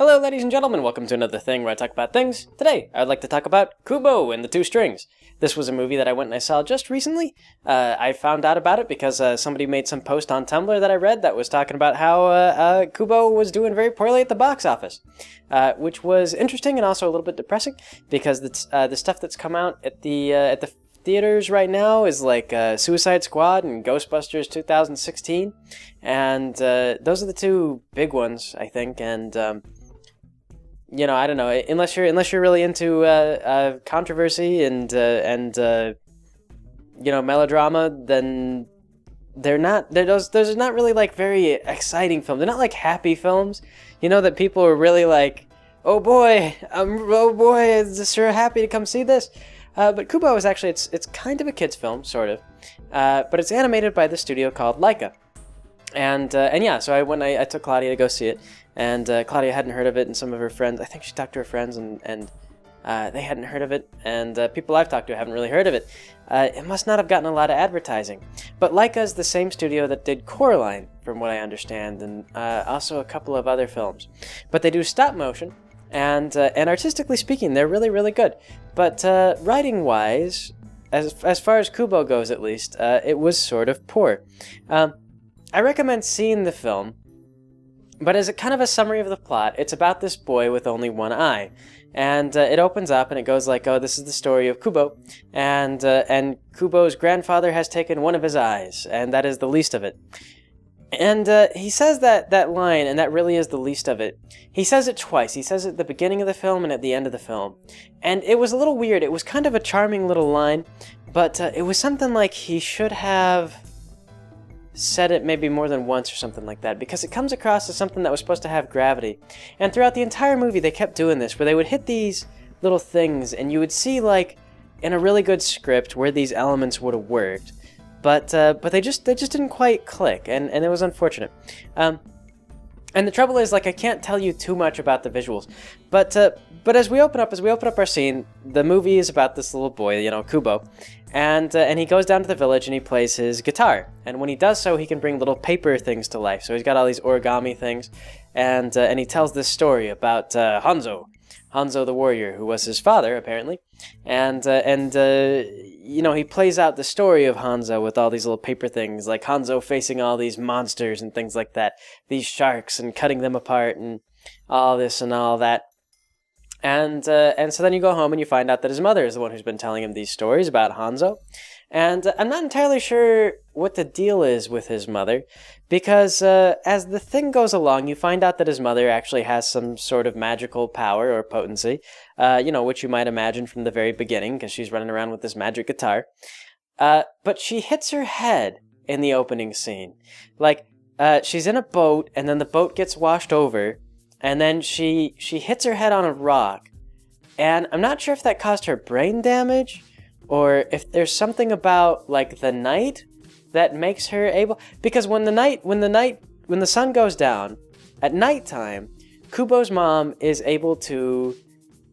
Hello ladies and gentlemen, welcome to another thing where I talk about things. Today, I'd like to talk about Kubo and the Two Strings. This was a movie that I went and I saw just recently. I found out about it because somebody made some post on Tumblr that I read that was talking about how Kubo was doing very poorly at the box office. Which was interesting and also a little bit depressing because the stuff that's come out at the theaters right now is like Suicide Squad and Ghostbusters 2016. And those are the two big ones, I think, and you know, I don't know. Unless you're really into controversy and you know, melodrama, then those are not really like very exciting films. They're not like happy films, you know, that people are really like, oh boy, I'm sure happy to come see this. But Kubo is actually it's kind of a kids film, sort of, but it's animated by the studio called Laika. And yeah, so I took Claudia to go see it, and Claudia hadn't heard of it, and some of her friends, I think she talked to her friends, and they hadn't heard of it, and people I've talked to haven't really heard of it. It must not have gotten a lot of advertising. But Laika is the same studio that did Coraline, from what I understand, and also a couple of other films. But they do stop motion, and artistically speaking, they're really, really good. But writing-wise, as far as Kubo goes at least, it was sort of poor. I recommend seeing the film, but as a kind of a summary of the plot, it's about this boy with only one eye. And it opens up and it goes like, oh, this is the story of Kubo, and Kubo's grandfather has taken one of his eyes, and that is the least of it. And he says that line, and that really is the least of it. He says it twice. He says it at the beginning of the film and at the end of the film. And it was a little weird. It was kind of a charming little line, but it was something like he should have said it maybe more than once or something like that, because it comes across as something that was supposed to have gravity. And throughout the entire movie they kept doing this, where they would hit these little things and you would see, like, in a really good script where these elements would have worked, but they just didn't quite click, and it was unfortunate. And the trouble is, like, I can't tell you too much about the visuals, but as we open up our scene, the movie is about this little boy, you know, Kubo, and he goes down to the village and he plays his guitar. And when he does so, he can bring little paper things to life. So he's got all these origami things, and he tells this story about Hanzo the warrior, who was his father apparently, and you know, he plays out the story of Hanzo with all these little paper things, like Hanzo facing all these monsters and things like that, these sharks, and cutting them apart and all this and all that. And so then you go home and you find out that his mother is the one who's been telling him these stories about Hanzo. And I'm not entirely sure what the deal is with his mother, because as the thing goes along, you find out that his mother actually has some sort of magical power or potency, you know, which you might imagine from the very beginning, because she's running around with this magic guitar. But she hits her head in the opening scene. Like, she's in a boat, and then the boat gets washed over, and then she hits her head on a rock. And I'm not sure if that caused her brain damage, or if there's something about, like, the night that makes her able... Because when the sun goes down, at nighttime, Kubo's mom is able to,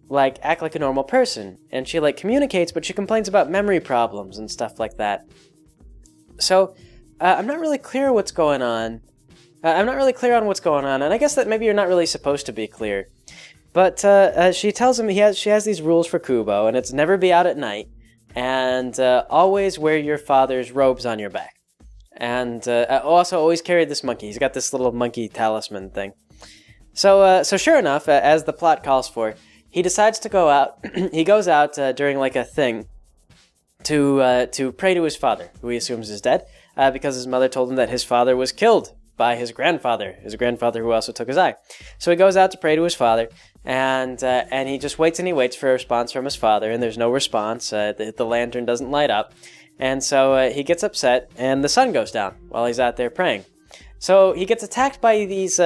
like, act like a normal person. And she, like, communicates, but she complains about memory problems and stuff like that. So, I'm not really clear what's going on. And I guess that maybe you're not really supposed to be clear. But she tells him she has these rules for Kubo, and it's never be out at night, and always wear your father's robes on your back. And also always carry this monkey. He's got this little monkey talisman thing. So sure enough, as the plot calls for, he decides to go out. He goes out during, like, a thing to pray to his father, who he assumes is dead, because his mother told him that his father was killed by his grandfather who also took his eye. So he goes out to pray to his father, and he just waits and he waits for a response from his father, and there's no response. The lantern doesn't light up, and so he gets upset, and the sun goes down while he's out there praying. So he gets attacked by these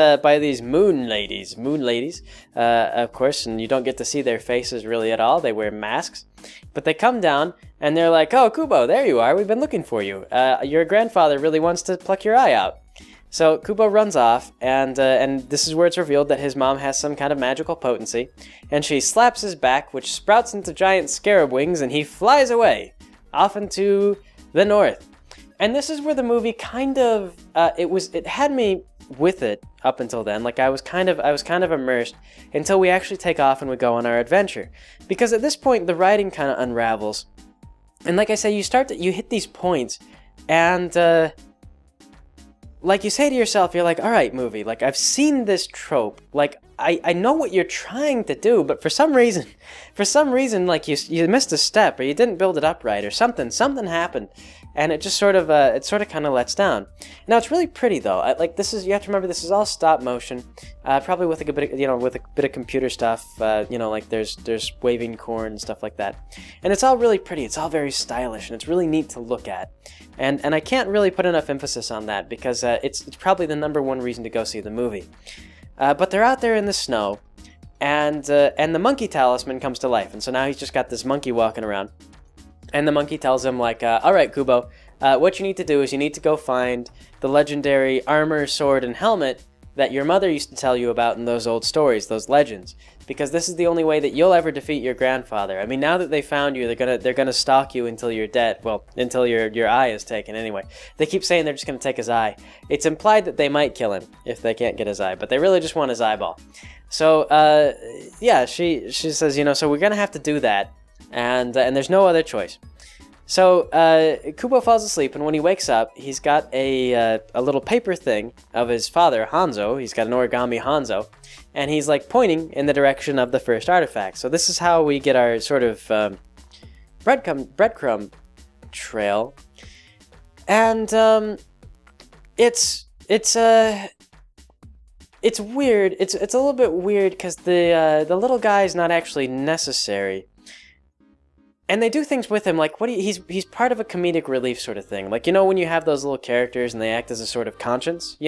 moon ladies, of course, and you don't get to see their faces really at all. They wear masks, but they come down and they're like, "Oh, Kubo, there you are. We've been looking for you. Your grandfather really wants to pluck your eye out." So Kubo runs off, and this is where it's revealed that his mom has some kind of magical potency, and she slaps his back, which sprouts into giant scarab wings, and he flies away, off into the north. And this is where the movie kind of, it had me with it up until then. Like I was kind of immersed until we actually take off and we go on our adventure. Because at this point the writing kind of unravels. And like I say, you hit these points and like you say to yourself, you're like, all right, movie, like I've seen this trope. Like I know what you're trying to do, but for some reason, like you missed a step or you didn't build it up right or something happened. And it just sort of kind of lets down. Now it's really pretty though. You have to remember this is all stop motion, probably with a bit of computer stuff. Like there's waving corn and stuff like that, and it's all really pretty. It's all very stylish and it's really neat to look at. And I can't really put enough emphasis on that because it's probably the number one reason to go see the movie. But they're out there in the snow, and the monkey talisman comes to life, and so now he's just got this monkey walking around. And the monkey tells him, like, all right, Kubo, what you need to do is you need to go find the legendary armor, sword, and helmet that your mother used to tell you about in those old stories, those legends. Because this is the only way that you'll ever defeat your grandfather. I mean, now that they found you, they're gonna stalk you until you're dead. Well, until your eye is taken anyway. They keep saying they're just gonna take his eye. It's implied that they might kill him if they can't get his eye, but they really just want his eyeball. So, she says, so we're gonna have to do that. And there's no other choice. So Kubo falls asleep, and when he wakes up, he's got a little paper thing of his father, Hanzo. He's got an origami Hanzo, and he's like pointing in the direction of the first artifact. So this is how we get our sort of breadcrumb trail, and it's weird. It's a little bit weird because the little guy is not actually necessary. And they do things with him, like he's part of a comedic relief sort of thing. Like, when you have those little characters and they act as a sort of conscience,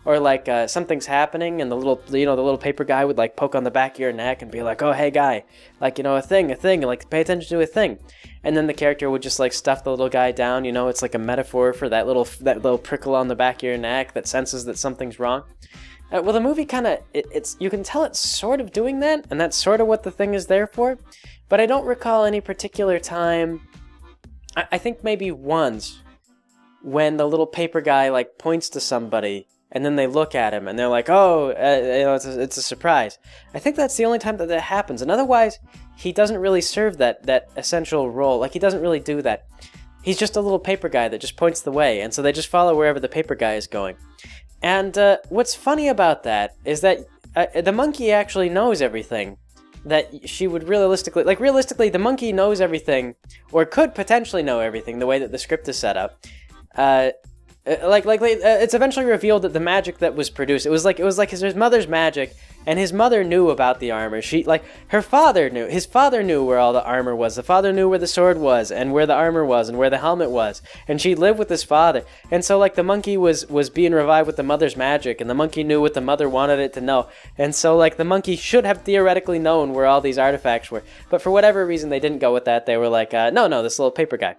or like something's happening and the little paper guy would like poke on the back of your neck and be like, oh, hey guy, like, a thing, and like pay attention to a thing. And then the character would just like stuff the little guy down, it's like a metaphor for that little prickle on the back of your neck that senses that something's wrong. Well, the movie kind of, you can tell it's sort of doing that, and that's sort of what the thing is there for. But I don't recall any particular time, I think maybe once, when the little paper guy like points to somebody, and then they look at him, and they're like, oh, it's a surprise. I think that's the only time that happens, and otherwise, he doesn't really serve that essential role. Like, he doesn't really do that. He's just a little paper guy that just points the way, and so they just follow wherever the paper guy is going. And what's funny about that is that the monkey actually knows everything that she would realistically, the monkey knows everything, or could potentially know everything, the way that the script is set up. It's eventually revealed that the magic that was produced, it was like his mother's magic, and his mother knew about the armor. His father knew where all the armor was. The father knew where the sword was, and where the armor was, and where the helmet was, and she lived with his father. And so, like, the monkey was being revived with the mother's magic, and the monkey knew what the mother wanted it to know. And so, like, the monkey should have theoretically known where all these artifacts were. But for whatever reason, they didn't go with that. They were like, no, this little paper guy.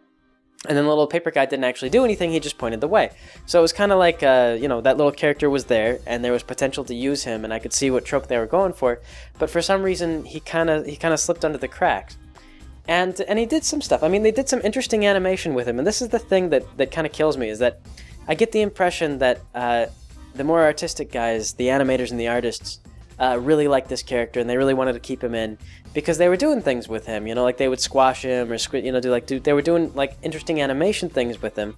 And then the little paper guy didn't actually do anything, he just pointed the way. So it was kind of like, that little character was there, and there was potential to use him, and I could see what trope they were going for. But for some reason, he kind of slipped under the cracks. And he did some stuff. I mean, they did some interesting animation with him, and this is the thing that kind of kills me, is that I get the impression that the more artistic guys, the animators and the artists, really liked this character, and they really wanted to keep him in, because they were doing things with him, like they would squash him, or they were doing like interesting animation things with him,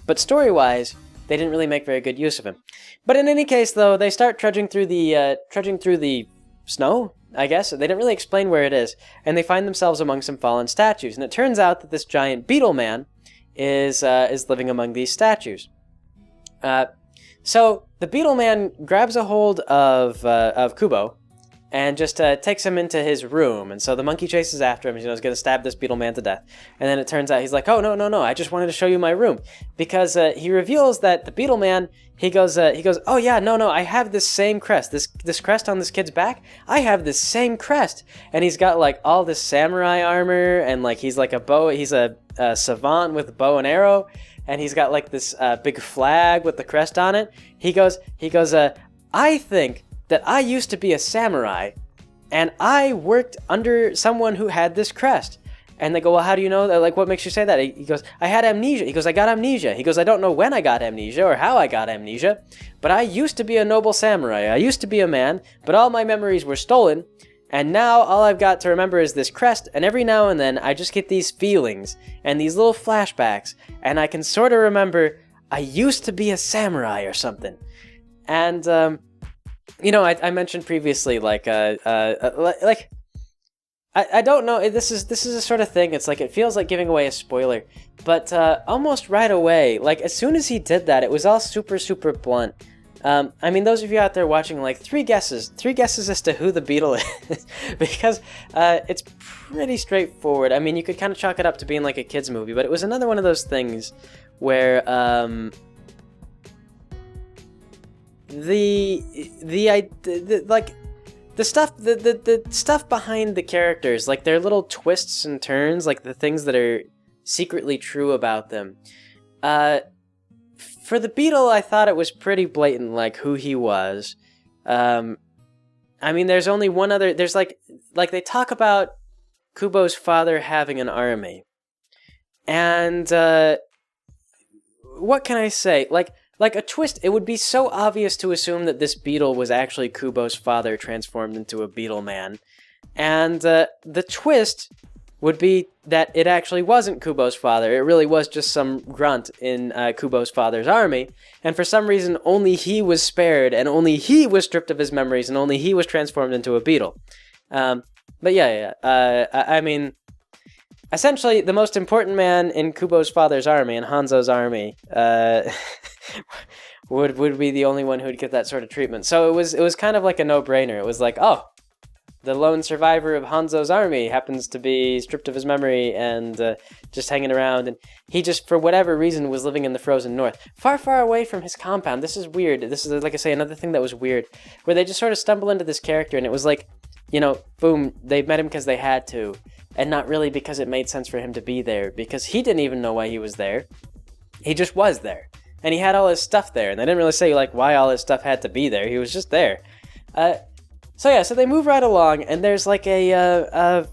but story-wise, they didn't really make very good use of him. But in any case, though, they start trudging through the snow, I guess. They didn't really explain where it is, and they find themselves among some fallen statues, and it turns out that this giant beetle man is living among these statues. So the beetle man grabs a hold of Kubo, and just takes him into his room. And so the monkey chases after him. He's going to stab this beetle man to death. And then it turns out he's like, oh, no, I just wanted to show you my room. Because he reveals that the beetle man, he goes, oh yeah, no, I have this same crest. This crest on this kid's back, I have this same crest. And he's got like all this samurai armor, and like he's like he's a savant with bow and arrow. And he's got like this big flag with the crest on it. He goes, I think that I used to be a samurai, and I worked under someone who had this crest. And they go, well, how do you know? They're like, what makes you say that? He goes, I had amnesia. He goes, I got amnesia. He goes, I don't know when I got amnesia or how I got amnesia, but I used to be a noble samurai. I used to be a man, but all my memories were stolen. And now all I've got to remember is this crest, and every now and then I just get these feelings and these little flashbacks, and I can sort of remember I used to be a samurai or something. And, you know, I mentioned previously, like, I don't know, this is a sort of thing, it's like, it feels like giving away a spoiler, but almost right away, like, as soon as he did that, it was all super, super blunt. I mean, those of you out there watching, like, three guesses as to who the beetle is, because it's pretty straightforward. I mean, you could kind of chalk it up to being like a kid's movie, but it was another one of those things where the stuff behind the characters, like their little twists and turns, like the things that are secretly true about them. For the beetle, I thought it was pretty blatant, like who he was. I mean, there's only one other. There's like they talk about Kubo's father having an army, and what can I say? Like a twist. It would be so obvious to assume that this beetle was actually Kubo's father transformed into a beetle man, and the twist would be that it actually wasn't Kubo's father. It really was just some grunt in Kubo's father's army, and for some reason only he was spared, and only he was stripped of his memories, and only he was transformed into a beetle. But yeah. I mean, essentially, the most important man in Kubo's father's army, in Hanzo's army, would be the only one who would get that sort of treatment. So it was kind of like a no-brainer. It was like, oh, the lone survivor of Hanzo's army happens to be stripped of his memory and just hanging around, and he just, for whatever reason, was living in the frozen north, far, far away from his compound. This is weird. This is, like I say, another thing that was weird, where they just sort of stumble into this character, and it was like, you know, boom, they met him because they had to, and not really because it made sense for him to be there, because he didn't even know why he was there. He just was there, and he had all his stuff there, and they didn't really say, like, why all his stuff had to be there. He was just there. So they move right along, and there's like there's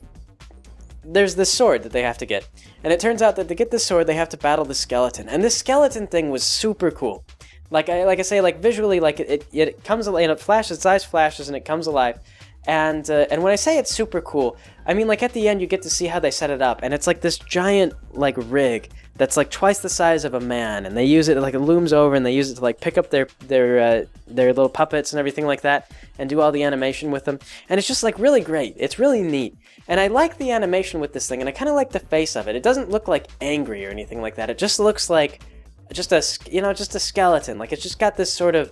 this sword that they have to get. And it turns out that to get this sword, they have to battle the skeleton. And this skeleton thing was super cool. Like I say, like visually, like it comes alive, and it flashes, its eyes flashes, and it comes alive. And when I say it's super cool, I mean, like, at the end, you get to see how they set it up, and it's like this giant, like, rig that's like twice the size of a man, and they use it, like, it looms over, and they use it to, like, pick up their little puppets and everything like that, and do all the animation with them, and it's just, like, really great. It's really neat, and I like the animation with this thing, and I kind of like the face of it. It doesn't look like angry or anything like that. It just looks like just a skeleton. Like, it's just got this sort of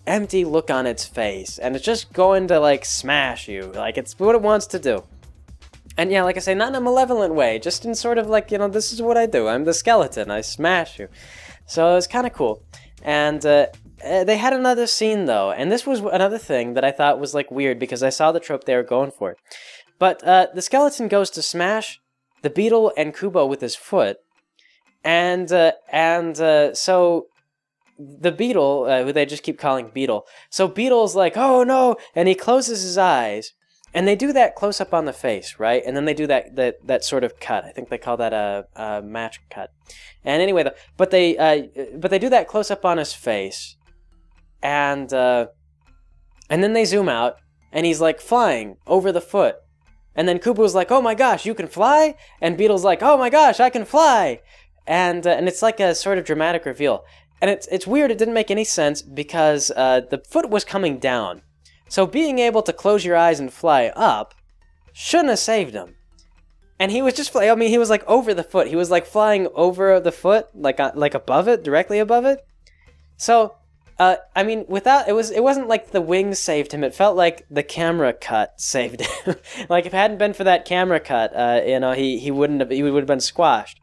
empty look on its face, and it's just going to, like, smash you. Like, it's what it wants to do. And yeah, like I say, not in a malevolent way, just in sort of like, you know, this is what I do. I'm the skeleton. I smash you. So it was kind of cool. And they had another scene, though, and this was another thing that I thought was, like, weird, because I saw the trope they were going for. But the skeleton goes to smash the beetle and Kubo with his foot, and so the beetle, who they just keep calling Beetle, so Beetle's like, oh no, and he closes his eyes, and they do that close up on the face, right? And then they do that sort of cut. I think they call that a match cut. And anyway, but they do that close up on his face, and then they zoom out, and he's like flying over the foot, and then Kubo's like, oh my gosh, you can fly, and Beetle's like, oh my gosh, I can fly, and it's like a sort of dramatic reveal. And it's weird, it didn't make any sense, because the foot was coming down. So being able to close your eyes and fly up shouldn't have saved him. And he was just flying, I mean, he was like over the foot. He was like flying over the foot, like above it, directly above it. So, I mean, it wasn't like the wings saved him. It felt like the camera cut saved him. Like, if it hadn't been for that camera cut, he would have been squashed.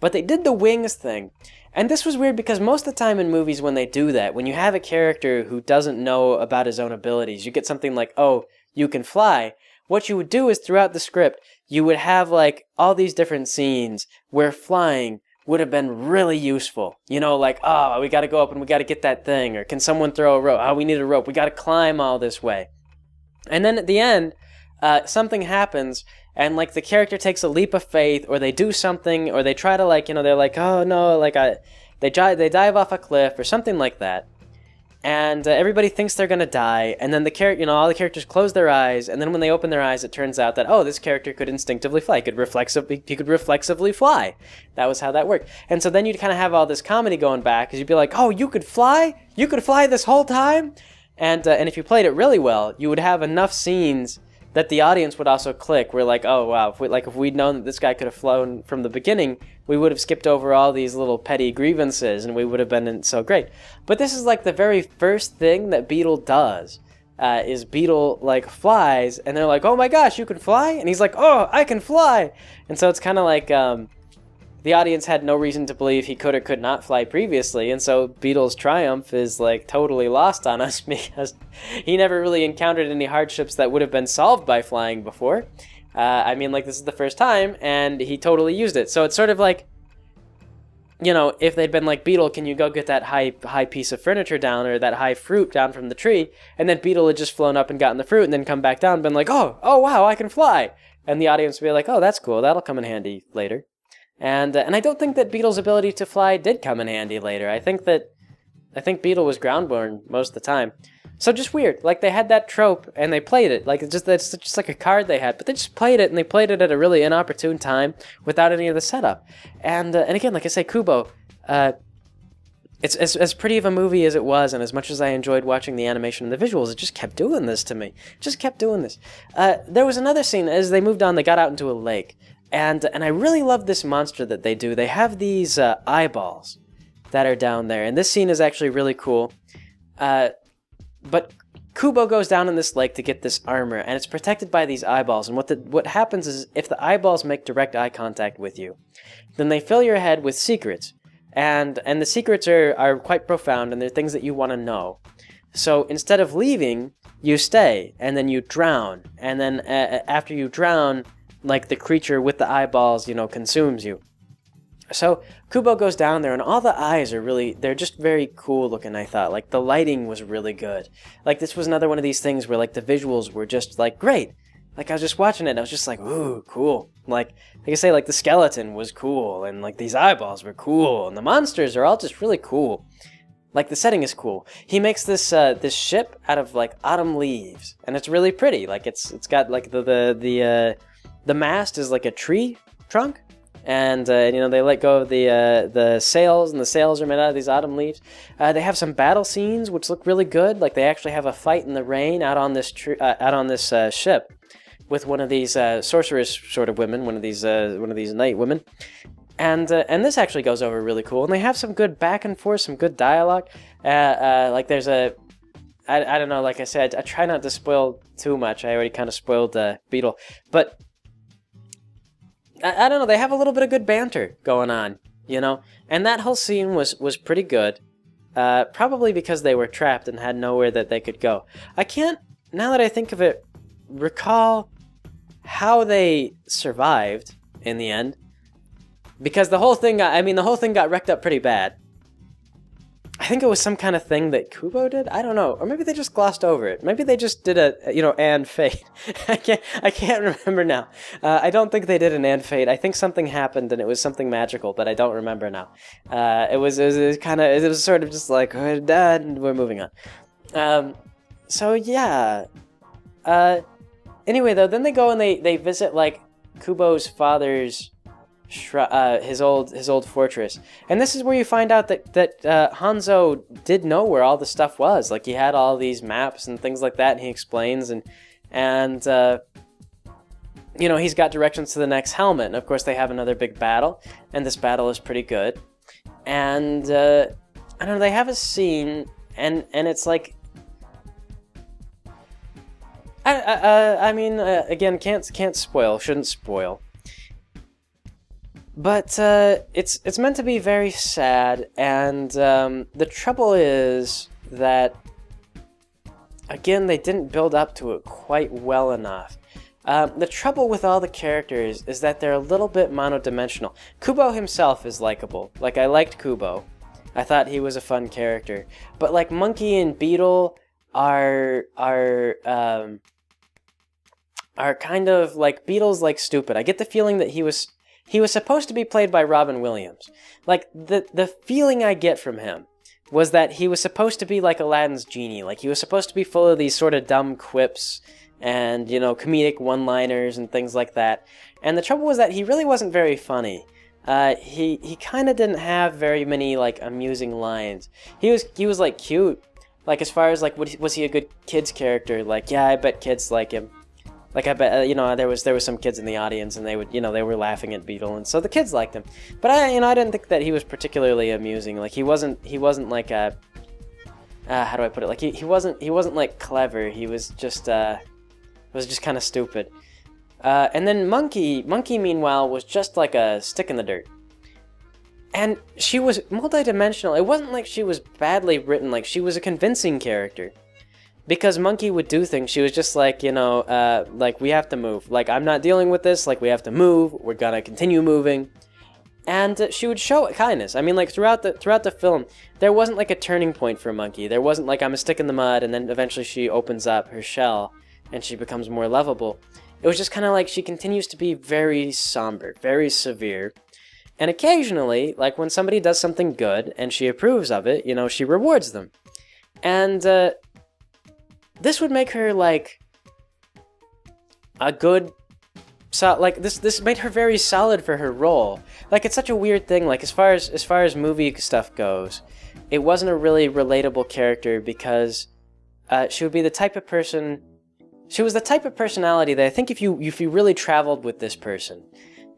But they did the wings thing. And this was weird because most of the time in movies when they do that, when you have a character who doesn't know about his own abilities, you get something like, oh, you can fly. What you would do is throughout the script, you would have like all these different scenes where flying would have been really useful. You know, like, oh, we got to go up and we got to get that thing. Or can someone throw a rope? Oh, we need a rope. We got to climb all this way. And then at the end, something happens, and like the character takes a leap of faith, or they do something, or they try to like, they're like, oh no, like they dive off a cliff or something like that, and everybody thinks they're gonna die, and then all the characters close their eyes, and then when they open their eyes, it turns out that, oh, this character could instinctively fly, he could reflexively fly. That was how that worked. And so then you'd kind of have all this comedy going back, because you'd be like, oh, you could fly this whole time, and if you played it really well, you would have enough scenes that the audience would also click. We're like, oh wow, if we'd known that this guy could have flown from the beginning, we would have skipped over all these little petty grievances, and we would have been so great. But this is like the very first thing that Beetle does, is Beetle like flies, and they're like, oh my gosh, you can fly? And he's like, oh, I can fly! And so it's kind of like, the audience had no reason to believe he could or could not fly previously, and so Beetle's triumph is like totally lost on us because he never really encountered any hardships that would have been solved by flying before. This is the first time, and he totally used it. So it's sort of like, if they'd been like, Beetle, can you go get that high piece of furniture down, or that high fruit down from the tree? And then Beetle had just flown up and gotten the fruit, and then come back down and been like, oh wow, I can fly! And the audience would be like, oh, that's cool, that'll come in handy later. And I don't think that Beetle's ability to fly did come in handy later. I think Beetle was groundborn most of the time. So just weird. Like, they had that trope and they played it. Like, it's just like a card they had, but they just played it, and they played it at a really inopportune time without any of the setup. And again, like I say, Kubo, it's as pretty of a movie as it was, and as much as I enjoyed watching the animation and the visuals, it just kept doing this to me. Just kept doing this. There was another scene, as they moved on, they got out into a lake. And I really love this monster that they do. They have these eyeballs that are down there, and this scene is actually really cool. But Kubo goes down in this lake to get this armor, and it's protected by these eyeballs. And what happens is, if the eyeballs make direct eye contact with you, then they fill your head with secrets, and the secrets are quite profound, and they're things that you want to know. So instead of leaving, you stay, and then you drown, and then after you drown, like the creature with the eyeballs, consumes you. So Kubo goes down there, and all the eyes they're just very cool looking, I thought. Like, the lighting was really good. Like, this was another one of these things where, like, the visuals were just, like, great. Like, I was just watching it, and I was just like, ooh, cool. Like I say, like, the skeleton was cool, and, like, these eyeballs were cool, and the monsters are all just really cool. Like, the setting is cool. He makes this this ship out of, like, autumn leaves, and it's really pretty. Like, it's got, like, the mast is like a tree trunk, and they let go of the sails, and the sails are made out of these autumn leaves. They have some battle scenes which look really good. Like, they actually have a fight in the rain out on this ship with one of these sorceress sort of women, one of these night women, and this actually goes over really cool. And they have some good back and forth, some good dialogue. Like, there's I don't know. Like I said, I try not to spoil too much. I already kind of spoiled Beetle, but I don't know, they have a little bit of good banter going on, And that whole scene was pretty good, probably because they were trapped and had nowhere that they could go. I can't, now that I think of it, recall how they survived in the end, because the whole thing got wrecked up pretty bad. I think it was some kind of thing that Kubo did. I don't know, or maybe they just glossed over it. Maybe they just did and fade. I can't remember now. I don't think they did an and fade. I think something happened and it was something magical, but I don't remember now. It was sort of just like, we're done, we're moving on. So yeah. Anyway, though, then they go and they visit like Kubo's father's his old fortress, and this is where you find out that Hanzo did know where all the stuff was. Like, he had all these maps and things like that, and he explains, and he's got directions to the next helmet. And of course, they have another big battle, and this battle is pretty good. And I don't know, they have a scene, and it's like, again, can't spoil, shouldn't spoil. But it's meant to be very sad, and the trouble is that, again, they didn't build up to it quite well enough. The trouble with all the characters is that they're a little bit monodimensional. Kubo himself is likable. Like, I liked Kubo. I thought he was a fun character. But, like, Monkey and Beetle are are kind of like Beatles like stupid. I get the feeling that he was supposed to be played by Robin Williams. Like the feeling I get from him was that he was supposed to be like Aladdin's genie. Like he was supposed to be full of these sort of dumb quips and, you know, comedic one-liners and things like that. And the trouble was that he really wasn't very funny. He kind of didn't have very many like amusing lines. He was like cute. Like as far as like was he a good kids character? Like yeah, I bet kids like him. Like I bet you know there was some kids in the audience and they would they were laughing at Beetle and so the kids liked him. But I didn't think that he was particularly amusing. Like he wasn't like a how do I put it? Like he wasn't like clever. He was just kind of stupid. And then Monkey meanwhile was just like a stick in the dirt. And she was multidimensional. It wasn't like she was badly written. Like she was a convincing character. Because Monkey would do things, she was just like, like, we have to move. Like, I'm not dealing with this. Like, we have to move. We're gonna continue moving. And she would show kindness. I mean, like, throughout the film, there wasn't, like, a turning point for Monkey. There wasn't, like, I'm a stick in the mud, and then eventually she opens up her shell, and she becomes more lovable. It was just kind of like she continues to be very somber, very severe. And occasionally, like, when somebody does something good, and she approves of it, she rewards them. And, this would make her, like, a good... like, this made her very solid for her role. Like, it's such a weird thing. Like, as far as movie stuff goes, it wasn't a really relatable character because she would be the type of person... She was the type of personality that I think if you really traveled with this person,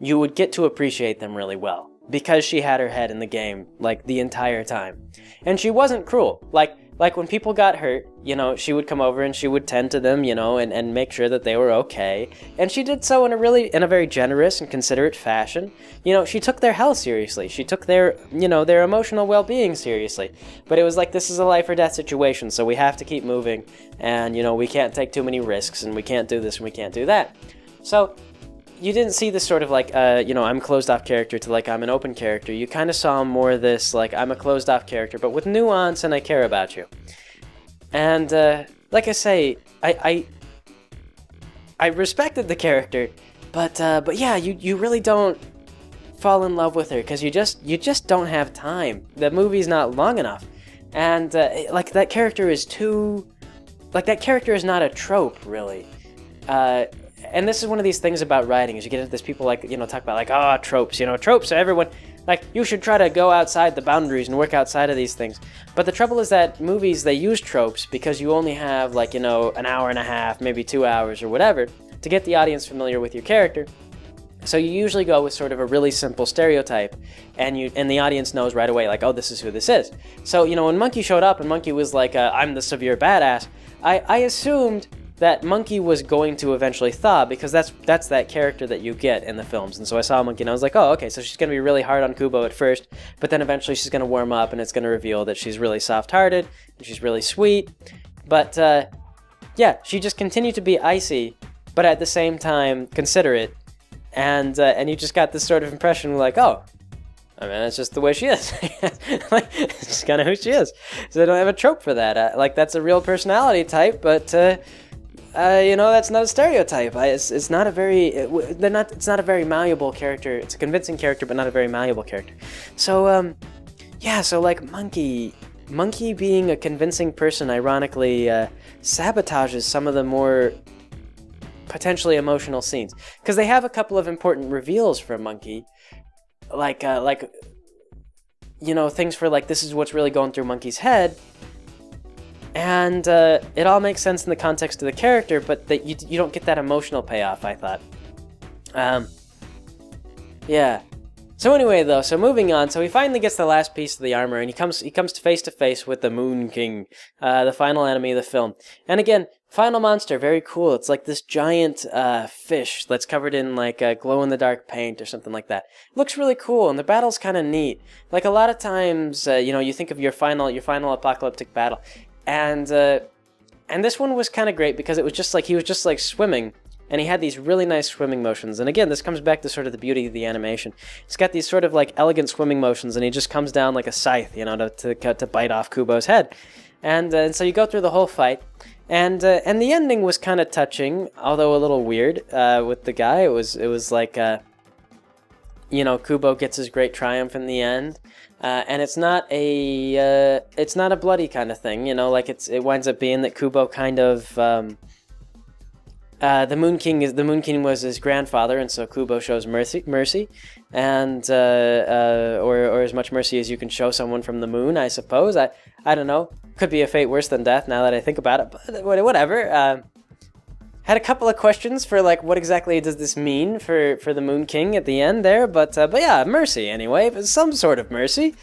you would get to appreciate them really well. Because she had her head in the game, like, the entire time. And she wasn't cruel. Like when people got hurt, she would come over and she would tend to them, and make sure that they were okay. And she did so in a very generous and considerate fashion. She took their health seriously. She took their emotional well-being seriously. But it was like, this is a life or death situation, so we have to keep moving. And, we can't take too many risks, and we can't do this and we can't do that. So you didn't see this sort of like, I'm a closed-off character to like, I'm an open character. You kind of saw more of this, like, I'm a closed-off character, but with nuance and I care about you. And, like I say, I respected the character, but yeah, you really don't fall in love with her, because you just don't have time. The movie's not long enough. And, like, that character is not a trope, really. And this is one of these things about writing, is you get into this, people like, talk about like, tropes, tropes, everyone, like, you should try to go outside the boundaries and work outside of these things. But the trouble is that movies, they use tropes because you only have like, an hour and a half, maybe 2 hours or whatever, to get the audience familiar with your character. So you usually go with sort of a really simple stereotype, and the audience knows right away, like, oh, this is who this is. So, when Monkey showed up and Monkey was like, I'm the severe badass, I assumed that Monkey was going to eventually thaw, because that's that character that you get in the films. And so I saw Monkey and I was like, oh, okay, so she's going to be really hard on Kubo at first, but then eventually she's going to warm up and it's going to reveal that she's really soft-hearted and she's really sweet. But, yeah, she just continued to be icy, but at the same time considerate. And you just got this sort of impression like, oh, I mean, that's just the way she is. Like, it's just kind of who she is. So they don't have a trope for that. Like, that's a real personality type, but... that's not a stereotype. It's not a very malleable character. It's a convincing character, but not a very malleable character. So, so like Monkey being a convincing person, ironically, sabotages some of the more potentially emotional scenes, because they have a couple of important reveals for Monkey, like things for like, this is what's really going through Monkey's head. And it all makes sense in the context of the character, but that you don't get that emotional payoff, I thought. Yeah. So anyway, though, so moving on, so he finally gets the last piece of the armor, and he comes face to face with the Moon King, the final enemy of the film. And again, final monster, very cool. It's like this giant fish that's covered in like glow-in-the-dark paint or something like that. It looks really cool, and the battle's kind of neat. Like a lot of times, you think of your final apocalyptic battle. And this one was kind of great because it was just like, he was just like swimming, and he had these really nice swimming motions. And again, this comes back to sort of the beauty of the animation. He's got these sort of like elegant swimming motions, and he just comes down like a scythe, to bite off Kubo's head. And so you go through the whole fight, And the ending was kind of touching, although a little weird with the guy. It was like, Kubo gets his great triumph in the end, and it's not a bloody kind of thing. Like it winds up being that Kubo kind of the Moon King was his grandfather, and so Kubo shows mercy, and or as much mercy as you can show someone from the moon, I suppose. I don't know. Could be a fate worse than death now that I think about it, but whatever. Had a couple of questions for like what exactly does this mean for the Moon King at the end there, but yeah, mercy anyway, but some sort of mercy,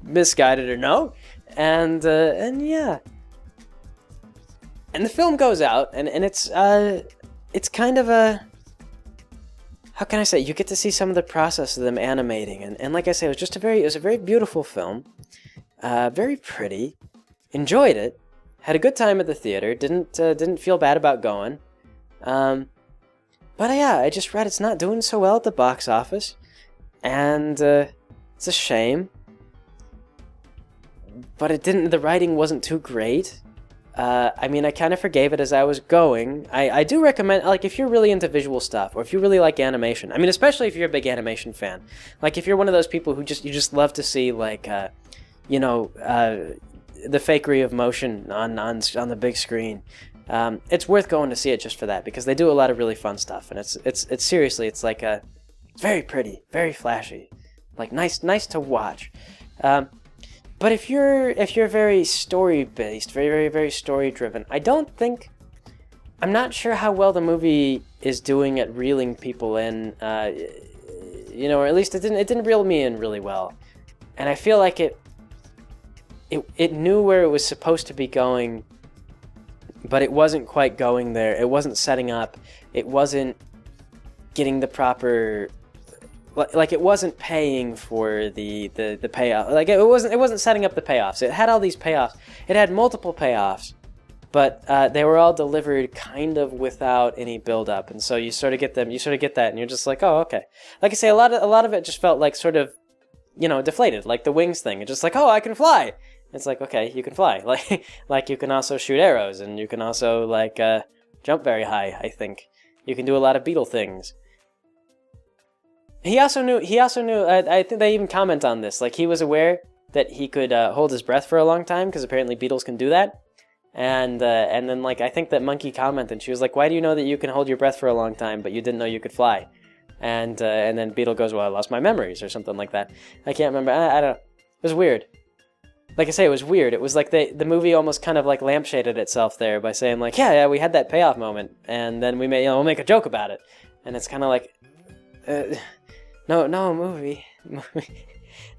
misguided or no, and yeah, and the film goes out, and it's kind of a, how can I say, you get to see some of the process of them animating, and like I say, it was a very beautiful film, very pretty. Enjoyed it, had a good time at the theater, didn't feel bad about going, but yeah, I just read it's not doing so well at the box office, and it's a shame, but the writing wasn't too great. I mean, I kind of forgave it as I was going. I do recommend, like, if you're really into visual stuff, or if you really like animation, I mean, especially if you're a big animation fan, like, if you're one of those people who you just love to see, like, the fakery of motion on the big screen, it's worth going to see it just for that, because they do a lot of really fun stuff, and it's seriously, it's like it's very pretty, very flashy, like nice to watch. But if you're very story based, very very very story driven, I'm not sure how well the movie is doing at reeling people in, or at least it didn't reel me in really well, and I feel like it knew where it was supposed to be going, but it wasn't quite going there. It wasn't setting up. It wasn't getting the proper, like it wasn't paying for the payoff. Like it wasn't setting up the payoffs. It had all these payoffs. It had multiple payoffs, but they were all delivered kind of without any build up. And so you sort of get them. You sort of get that, and you're just like, oh, okay. Like I say, a lot of it just felt like sort of, deflated, like the wings thing. It's just like, oh, I can fly. It's like, okay, you can fly. Like you can also shoot arrows, and you can also jump very high. I think you can do a lot of beetle things. He also knew. I think they even comment on this. Like he was aware that he could hold his breath for a long time, because apparently beetles can do that. And then I think that Monkey commented. She was like, "Why do you know that you can hold your breath for a long time, but you didn't know you could fly?" And then Beetle goes, "Well, I lost my memories," or something like that. I can't remember. I don't know. It was weird. Like I say, it was weird. It was like the movie almost kind of like lampshaded itself there by saying like, yeah, we had that payoff moment, and then we'll make a joke about it, and it's kind of like, no, movie.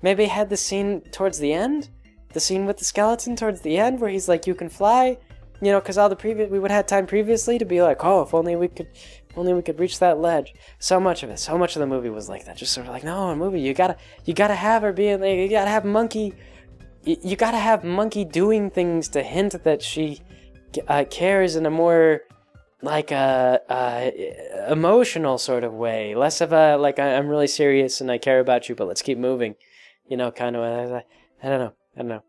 Maybe had the scene towards the end, the scene with the skeleton towards the end, where he's like, you can fly, because all we would have had time previously to be like, oh, if only we could reach that ledge. So much of the movie was like that, just sort of like, no, a movie, you gotta have her being, you gotta have Monkey. You gotta have Monkey doing things to hint that she cares in a more emotional sort of way, less of a I'm really serious and I care about you, but let's keep moving, kind of. I don't know.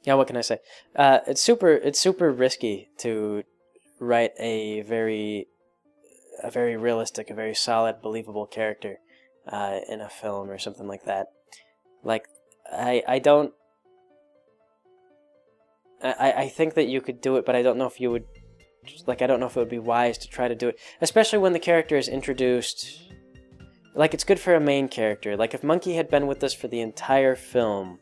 Yeah, what can I say? It's super risky to write a very realistic, a very solid, believable character in a film or something like that. Like I think that you could do it, but I don't know if you would, I don't know if it would be wise to try to do it, especially when the character is introduced. Like, it's good for a main character. Like, if Monkey had been with us for the entire film,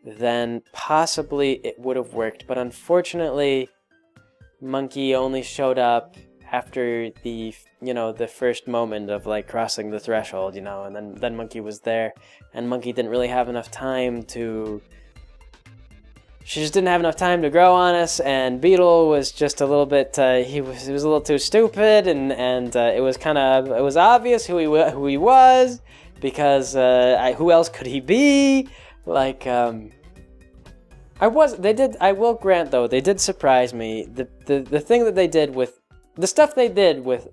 then possibly it would have worked, but unfortunately, Monkey only showed up after the first moment of, crossing the threshold, and then Monkey was there, and Monkey didn't really have enough time to... She just didn't have enough time to grow on us, and Beetle was just a little bit, he was a little too stupid, and it was obvious who he was, because who else could he be? I will grant though, they did surprise me. The thing that they did with, the stuff they did with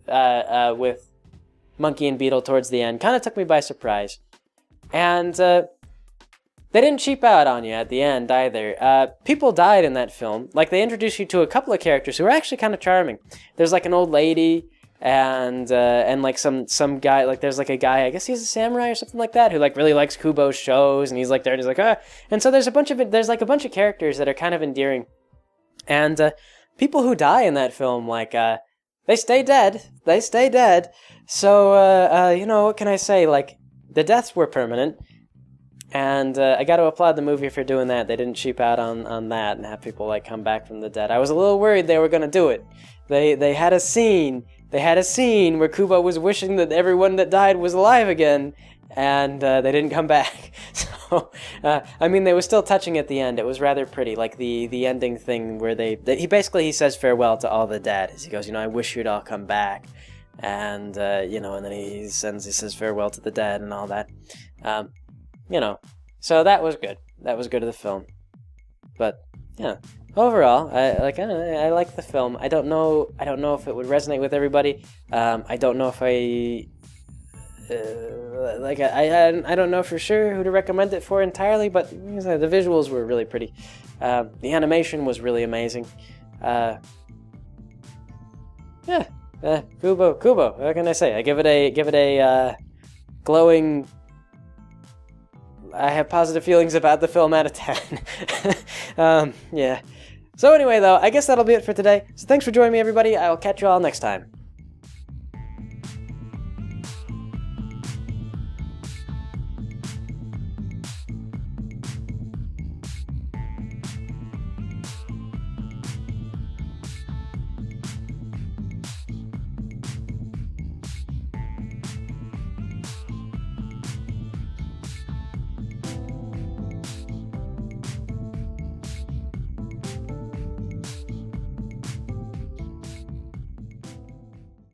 Monkey and Beetle towards the end kind of took me by surprise. And They didn't cheap out on you at the end either. People died in that film. Like, they introduced you to a couple of characters who are actually kind of charming. There's like an old lady and like some guy. Like, there's like a guy, I guess he's a samurai or something like that, who like really likes Kubo's shows, and he's like there and he's like, ah. And so there's a bunch of characters that are kind of endearing. And people who die in that film, like, they stay dead. They stay dead. So, you know, what can I say? Like, the deaths were permanent. And I got to applaud the movie for doing that. They didn't cheap out on that and have people like come back from the dead. I was a little worried they were going to do it. They had a scene. They had a scene where Kubo was wishing that everyone that died was alive again, and they didn't come back. So, I mean, they were still touching at the end. It was rather pretty, like the ending thing where he says farewell to all the dead. He goes, you know, I wish you'd all come back, and you know, and then he says farewell to the dead and all that. You know, so that was good. That was good of the film. But yeah, overall, I like the film. I don't know if it would resonate with everybody. I don't know if I don't know for sure who to recommend it for entirely. But the visuals were really pretty. The animation was really amazing. Yeah, Kubo. What can I say? I give it a glowing. I have positive feelings about the film out of 10. Yeah. So anyway, though, I guess that'll be it for today. So thanks for joining me, everybody. I will catch you all next time.